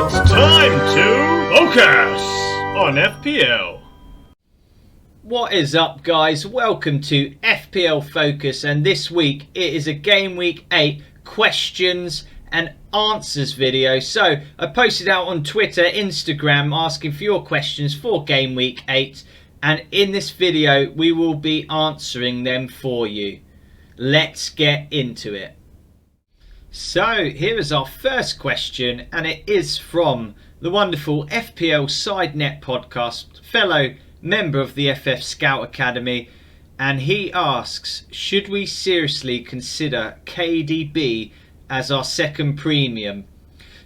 It's time to focus on FPL. What is up, guys? Welcome to FPL Focus, and this week it is a Game Week 8 questions and answers video. So I posted out on Twitter, Instagram, asking for your questions for Game Week 8, and in this video we will be answering them for you. Let's get into it. So here is our first question, and it is from the wonderful FPL SideNet podcast, fellow member of the FF Scout Academy, and he asks, should we seriously consider KDB as our second premium?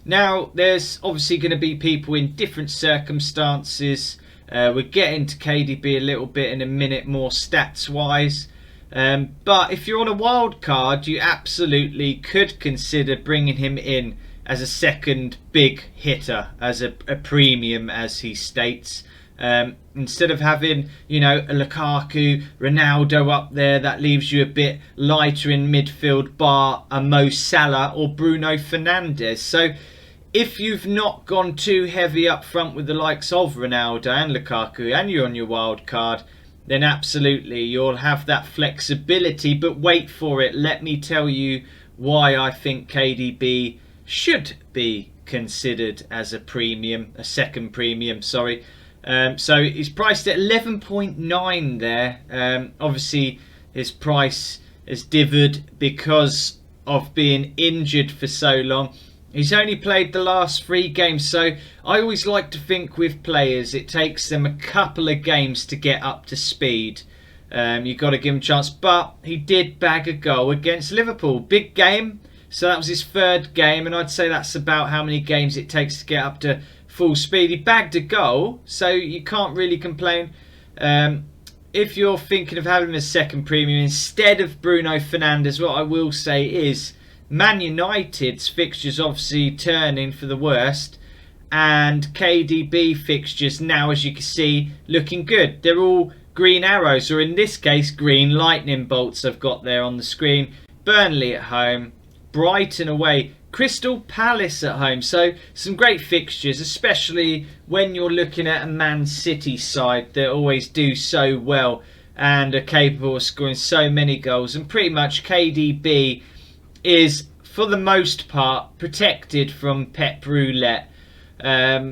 Now, there's obviously going to be people in different circumstances. We'll get into KDB a little bit in a minute more stats wise. But if you're on a wild card, you absolutely could consider bringing him in as a second big hitter, as a premium, as he states. Instead of having, a Lukaku, Ronaldo up there, that leaves you a bit lighter in midfield, bar a Mo Salah or Bruno Fernandes. So if you've not gone too heavy up front with the likes of Ronaldo and Lukaku, and you're on your wild card, then absolutely you'll have that flexibility. But wait for it. Let me tell you why I think KDB should be considered as a premium, a second premium, sorry. So he's priced at 11.9 there. Obviously his price has divered because of being injured for so long. He's only played the last 3 games, so I always like to think with players it takes them a couple of games to get up to speed. You've got to give him a chance, but he did bag a goal against Liverpool. Big game, so that was his 3rd game, and I'd say that's about how many games it takes to get up to full speed. He bagged a goal, so you can't really complain. If you're thinking of having a second premium instead of Bruno Fernandes, what I will say is Man United's fixtures obviously turning for the worst, and KDB fixtures now, as you can see, looking good. They're all green arrows, or in this case green lightning bolts I've got there on the screen. Burnley at home, Brighton away, Crystal Palace at home. So some great fixtures, especially when you're looking at a Man City side that always do so well and are capable of scoring so many goals. And pretty much KDB is, for the most part, protected from Pep Roulette.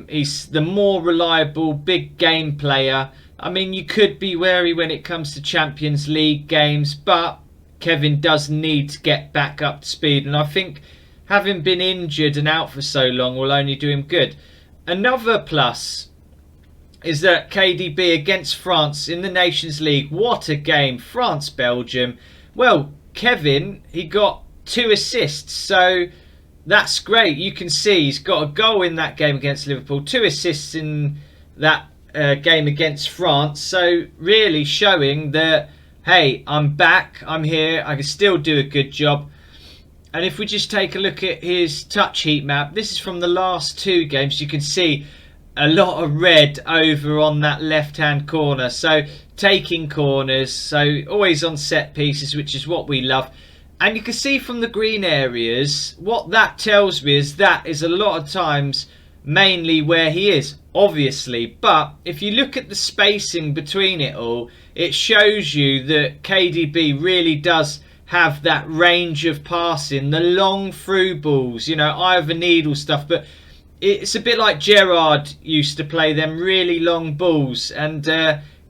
He's the more reliable big game player. I mean, you could be wary when it comes to Champions League games, but Kevin does need to get back up to speed, and I think having been injured and out for so long will only do him good. Another plus is that KDB against France in the Nations League, what a game, France-Belgium. Well, Kevin, he got 2 assists, so that's great. You can see he's got a goal in that game against Liverpool, 2 assists in that game against France, so really showing that, hey, I'm back, I'm here, I can still do a good job. And if we just take a look at his touch heat map, this is from the last 2 games. You can see a lot of red over on that left hand corner, so taking corners, so always on set pieces, which is what we love. And you can see from the green areas, what that tells me is that is a lot of times mainly where he is, obviously. But if you look at the spacing between it all, it shows you that KDB really does have that range of passing, the long through balls, eye of a needle stuff. But it's a bit like Gerrard used to play, them really long balls. And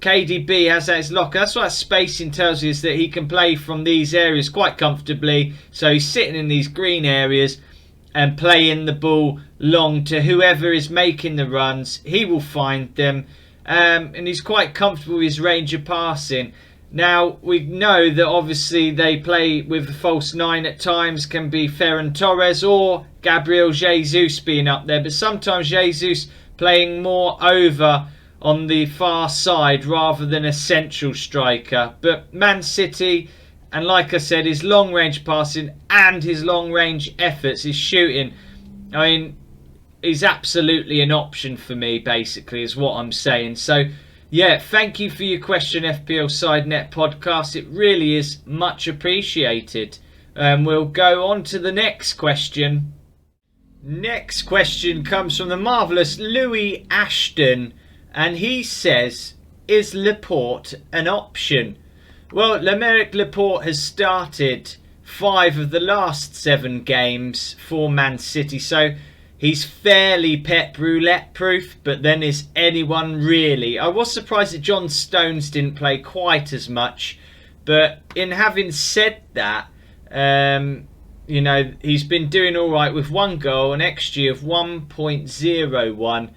KDB has that as locker. That's what that spacing tells you, is that he can play from these areas quite comfortably. So he's sitting in these green areas and playing the ball long to whoever is making the runs. He will find them, and he's quite comfortable with his range of passing. Now, we know that obviously they play with the false 9 at times, can be Ferran Torres or Gabriel Jesus being up there, but sometimes Jesus playing more over on the far side rather than a central striker. But Man City, and like I said, his long range passing and his long range efforts, his shooting, I mean, he's absolutely an option for me, basically, is what I'm saying. So yeah, thank you for your question, FPL SideNet podcast. It really is much appreciated. We'll go on to the next question. Next question comes from the marvellous Louis Ashton, and he says, is Laporte an option? Well, Laporte has started 5 of the last 7 games for Man City, so he's fairly Pep roulette proof, but then is anyone really? I was surprised that John Stones didn't play quite as much, but in having said that, you know, he's been doing all right with 1 goal, an XG of 1.01,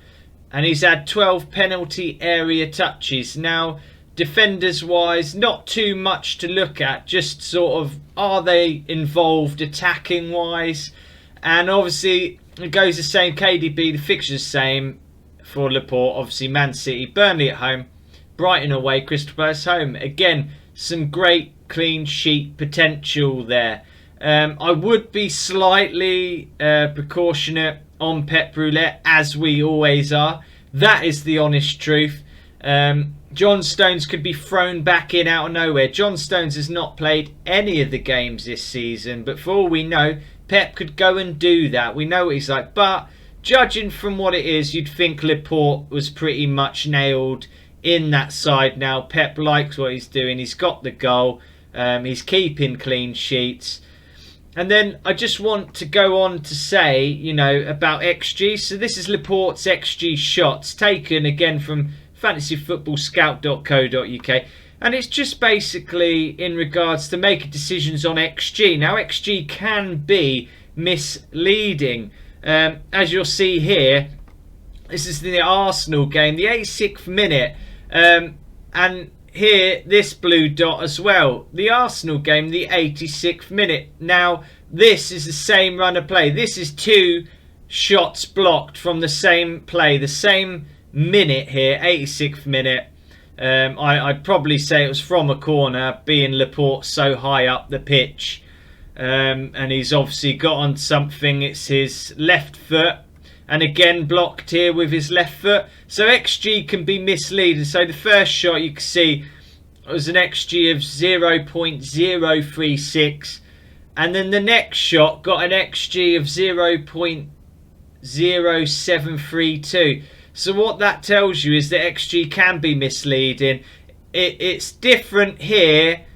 and he's had 12 penalty area touches. Now, defenders wise, not too much to look at, just sort of, are they involved attacking wise? And obviously it goes the same, KDB, the fixture's same for Laporte. Obviously Man City, Burnley at home, Brighton away, Crystal Palace home. Again, some great clean sheet potential there. I would be slightly precautionate on Pep Roulette, as we always are. That is the honest truth. John Stones could be thrown back in out of nowhere. John Stones has not played any of the games this season, but for all we know, Pep could go and do that. We know what he's like. But judging from what it is, you'd think Laporte was pretty much nailed in that side now. Pep likes what he's doing. He's got the goal. He's keeping clean sheets. And then I just want to go on to say, you know, about XG. So this is Laporte's XG shots taken again from fantasyfootballscout.co.uk. And it's just basically in regards to making decisions on XG. Now, XG can be misleading. As you'll see here, this is the Arsenal game, the 86th minute. And here, this blue dot as well. The Arsenal game, the 86th minute. Now, this is the same run of play. This is 2 shots blocked from the same play. The same minute here, 86th minute. I'd probably say it was from a corner, being Laporte so high up the pitch. And he's obviously got on something. It's his left foot. And again, blocked here with his left foot. So XG can be misleading. So the first shot you can see was an XG of 0.036. And then the next shot got an XG of 0.0732. So what that tells you is that XG can be misleading. It's different here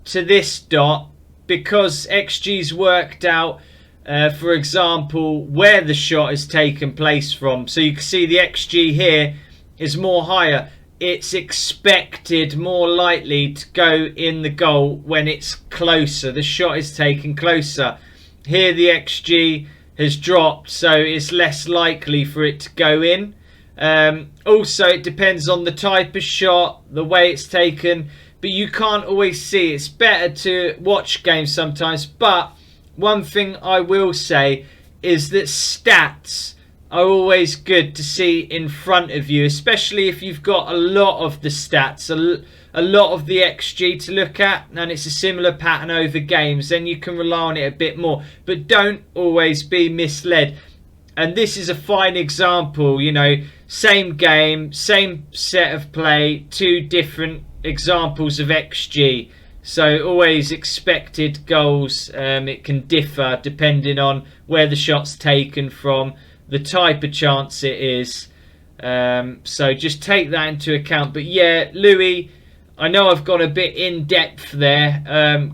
to this dot because XG's worked out, for example, where the shot is taken place from. So you can see the XG here is more higher. It's expected more likely to go in the goal when it's closer. The shot is taken closer. Here the XG has dropped, so it's less likely for it to go in. Also, it depends on the type of shot, the way it's taken, but you can't always see. It's better to watch games sometimes, but one thing I will say is that stats are always good to see in front of you, especially if you've got a lot of the stats, a lot of the XG to look at, and it's a similar pattern over games, then you can rely on it a bit more. But don't always be misled. And this is a fine example, you know, same game, same set of play, 2 different examples of XG. So always expected goals, it can differ depending on where the shot's taken from, the type of chance it is. So just take that into account. But yeah, Louis, I know I've got a bit in depth there,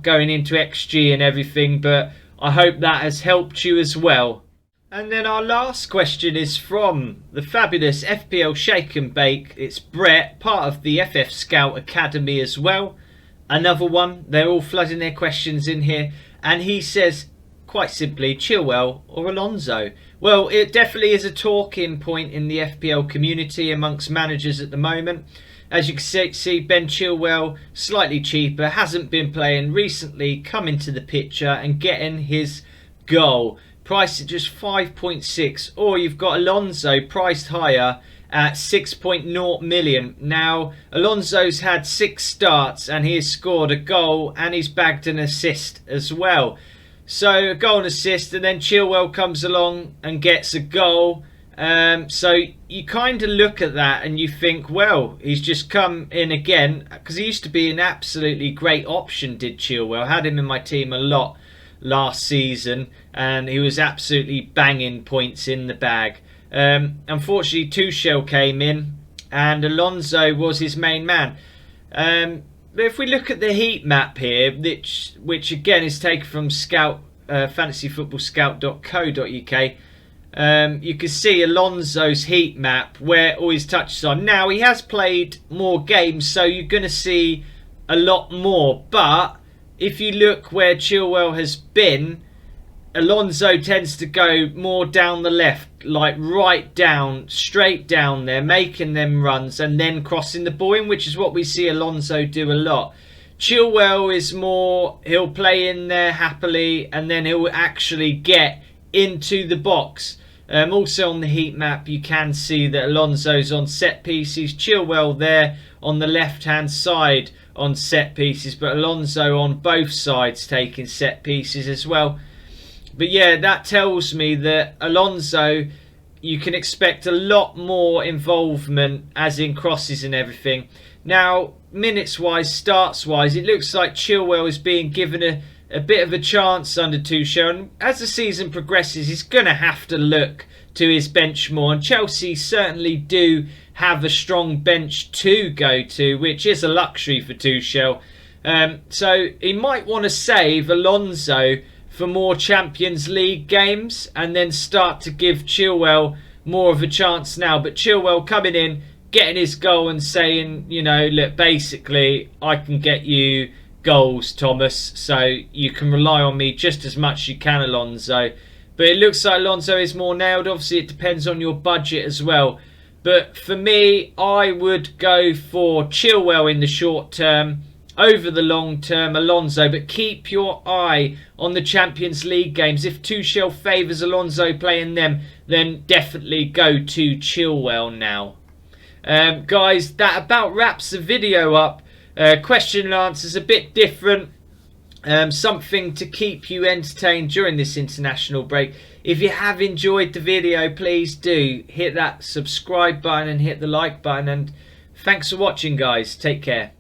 going into XG and everything, but I hope that has helped you as well. And then our last question is from the fabulous FPL Shake and Bake. It's Brett, part of the FF Scout Academy as well. Another one. They're all flooding their questions in here. And he says, quite simply, Chilwell or Alonso? Well, it definitely is a talking point in the FPL community amongst managers at the moment. As you can see, Ben Chilwell, slightly cheaper, hasn't been playing recently, coming to the picture and getting his goal. Priced at just 5.6. Or you've got Alonso priced higher at 6.0 million. Now, Alonso's had 6 starts and he has scored a goal and he's bagged an assist as well. So a goal and assist, and then Chilwell comes along and gets a goal. So you kind of look at that and you think, well, he's just come in again, because he used to be an absolutely great option, did Chilwell. Had him in my team a lot last season, and he was absolutely banging points in the bag. Unfortunately, Tuchel came in, and Alonso was his main man. But if we look at the heat map here, which again is taken from fantasyfootballscout.co.uk, you can see Alonso's heat map where all his touches are. Now, he has played more games, so you're going to see a lot more. But if you look where Chilwell has been, Alonso tends to go more down the left, like right down, straight down there, making them runs and then crossing the ball in, which is what we see Alonso do a lot. Chilwell is more, he'll play in there happily and then he'll actually get into the box. Also on the heat map you can see that Alonso's on set pieces, Chilwell there on the left hand side on set pieces, but Alonso on both sides taking set pieces as well. But yeah, that tells me that Alonso, you can expect a lot more involvement as in crosses and everything. Now, minutes wise, starts wise, it looks like Chilwell is being given a bit of a chance under Tuchel, and as the season progresses he's going to have to look to his bench more, and Chelsea certainly do have a strong bench to go to, which is a luxury for Tuchel. So he might want to save Alonso for more Champions League games and then start to give Chilwell more of a chance now. But Chilwell coming in, getting his goal and saying, you know, look, basically I can get you goals, Thomas, so you can rely on me just as much as you can, Alonso. But it looks like Alonso is more nailed. Obviously it depends on your budget as well, but for me I would go for Chilwell in the short term over the long term, Alonso. But keep your eye on the Champions League games. If Tuchel favours Alonso playing them, then definitely go to Chilwell now. Guys, that about wraps the video up. Question and answers a bit different. Something to keep you entertained during this international break. If you have enjoyed the video, please do hit that subscribe button and hit the like button. And thanks for watching, guys. Take care.